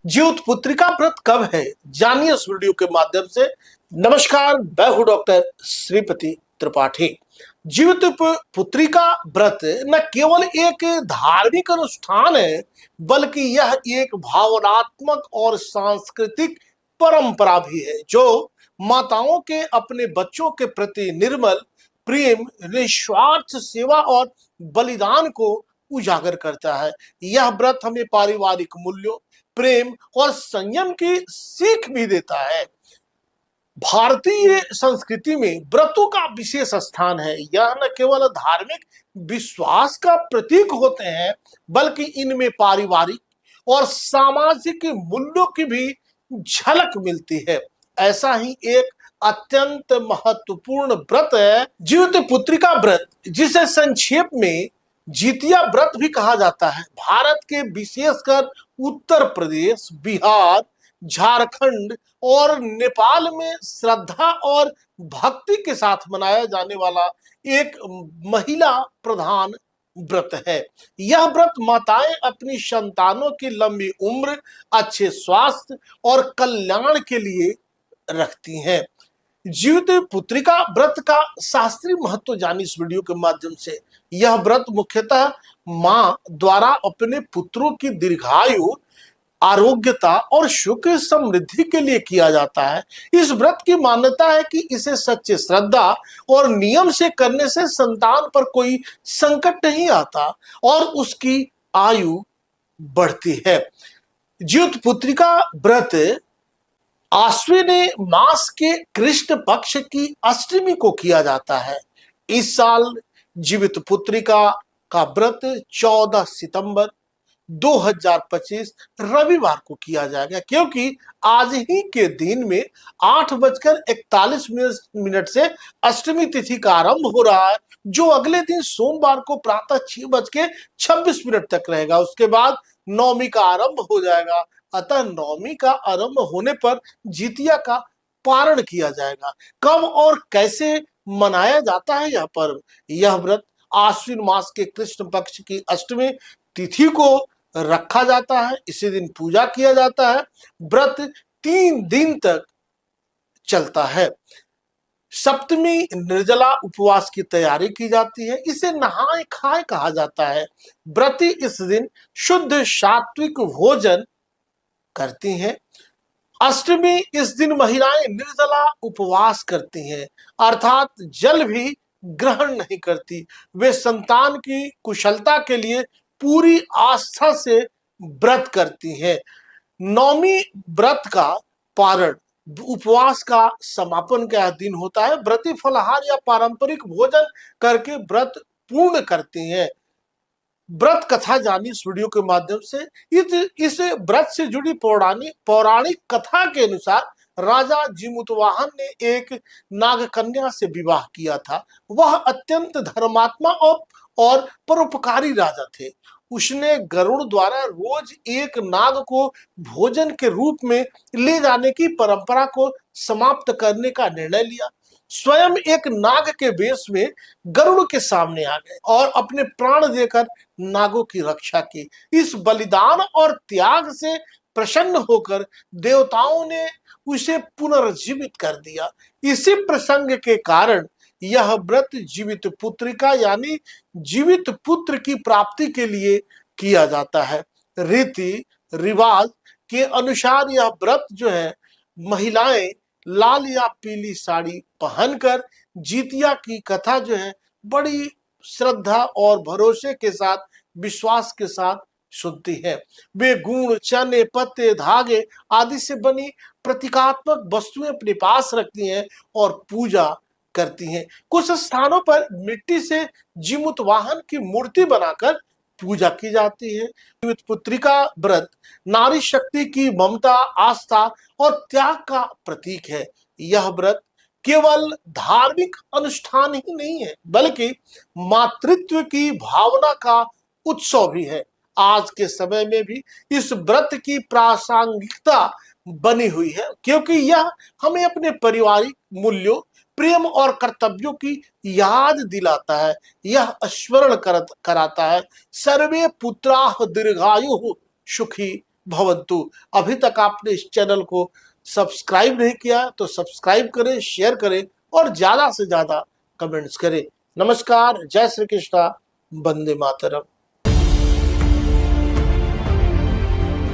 ज्योत पुत्रिका व्रत कब है, जानिए इस वीडियो के माध्यम से। नमस्कार, मैं हूं डॉक्टर श्रीपति त्रिपाठी। ज्योत पुत्रिका व्रत न केवल एक धार्मिक अनुष्ठान है, बल्कि यह एक भावनात्मक और सांस्कृतिक परंपरा भी है जो माताओं के अपने बच्चों के प्रति निर्मल प्रेम, निस्वार्थ सेवा और बलिदान को उजागर करता है। यह व्रत हमें पारिवारिक मूल्यों, प्रेम और संयम की सीख भी देता है। भारतीय संस्कृति में व्रतों का विशेष स्थान है। यह न केवल धार्मिक विश्वास का प्रतीक होते हैं, बल्कि इनमें पारिवारिक और सामाजिक मूल्यों की भी झलक मिलती है। ऐसा ही एक अत्यंत महत्वपूर्ण व्रत है ज्योत पुत्रिका व्रत, जिसे संक्षेप में जितिया व्रत भी कहा जाता है। भारत के विशेषकर उत्तर प्रदेश, बिहार, झारखंड और नेपाल में श्रद्धा और भक्ति के साथ मनाया जाने वाला एक महिला प्रधान व्रत है। यह व्रत माताएं अपनी संतानों की लंबी उम्र, अच्छे स्वास्थ्य और कल्याण के लिए रखती हैं। ज्योत पुत्रिका व्रत का शास्त्रीय महत्व जानी इस वीडियो के माध्यम से। यह व्रत मुख्यतः मां द्वारा अपने पुत्रों की दीर्घायु, आरोग्यता और सुख समृद्धि के लिए किया जाता है। इस व्रत की मान्यता है कि इसे सच्चे श्रद्धा और नियम से करने से संतान पर कोई संकट नहीं आता और उसकी आयु बढ़ती है। ज्योत पुत्रिका व्रत आश्विन मास के कृष्ण पक्ष की अष्टमी को किया जाता है। इस साल जीवित पुत्रिका का व्रत 14 सितंबर 2025 रविवार को किया जाएगा, क्योंकि आज ही के दिन में 8:41 से अष्टमी तिथि का आरंभ हो रहा है, जो अगले दिन सोमवार को प्रातः 6:26 तक रहेगा। उसके बाद नवमी का आरंभ हो जाएगा। अतः नवमी का आरंभ होने पर जितिया का पारण किया जाएगा। कब और कैसे मनाया जाता है यह पर्व? यह व्रत आश्विन मास के कृष्ण पक्ष की अष्टमी तिथि को रखा जाता है। इसी दिन पूजा किया जाता है। व्रत 3 दिन तक चलता है। सप्तमी निर्जला उपवास की तैयारी की जाती है। इसे नहाए खाए कहा जाता है। व्रती इस दिन शुद्ध सात्विक भोजन करती हैं। अष्टमी इस दिन महिलाएं निर्जला उपवास करती हैं, अर्थात जल भी ग्रहण नहीं करती। वे संतान की कुशलता के लिए पूरी आस्था से व्रत करती हैं। नौमी व्रत का पारण उपवास का समापन का दिन होता है। व्रती फलाहार या पारंपरिक भोजन करके व्रत पूर्ण करती हैं। व्रत कथा जानी इस वीडियो के माध्यम से। इस व्रत से जुड़ी पौराणिक कथा के अनुसार राजा जीमुतवाहन ने एक नागकन्या से विवाह किया था। वह अत्यंत धर्मात्मा और परोपकारी राजा थे। उसने गरुड़ द्वारा रोज एक नाग को भोजन के रूप में ले जाने की परंपरा को समाप्त करने का निर्णय लिया। स्वयं एक नाग के वेश में गरुड़ के सामने आ गए और अपने प्राण देकर नागों की रक्षा की। इस बलिदान और त्याग से प्रसन्न होकर देवताओं ने उसे पुनर्जीवित कर दिया। इसी प्रसंग के कारण यह व्रत जीवित पुत्रिका यानी जीवित पुत्र की प्राप्ति के लिए किया जाता है। रीति रिवाज के अनुसार यह व्रत जो है, महिलाएं लाल या पीली साड़ी पहनकर जितिया की कथा जो है बड़ी श्रद्धा और भरोसे के साथ, विश्वास के साथ सुनती है। वे गुड़, चने, पत्ते, धागे आदि से बनी प्रतीकात्मक वस्तुएं अपने पास रखती हैं और पूजा करती हैं। कुछ स्थानों पर मिट्टी से जीमुत वाहन की मूर्ति बनाकर पूजा की जाती है। जीवित पुत्रिका व्रत नारी शक्ति की ममता, आस्था और त्याग का प्रतीक है। यह व्रत केवल धार्मिक अनुष्ठान ही नहीं है, बल्कि मातृत्व की भावना का उत्सव भी है। आज के समय में भी इस व्रत की प्रासंगिकता बनी हुई है, क्योंकि यह हमें अपने पारिवारिक मूल्यों, प्रेम और कर्तव्यों की याद दिलाता है। यह स्मरण कराता है, सर्वे पुत्राः दीर्घायुः सुखी भवन्तु। अभी तक आपने इस चैनल को सब्सक्राइब नहीं किया तो सब्सक्राइब करें, शेयर करें और ज्यादा से ज्यादा कमेंट्स करें। नमस्कार, जय श्री कृष्णा, वंदे मातरम।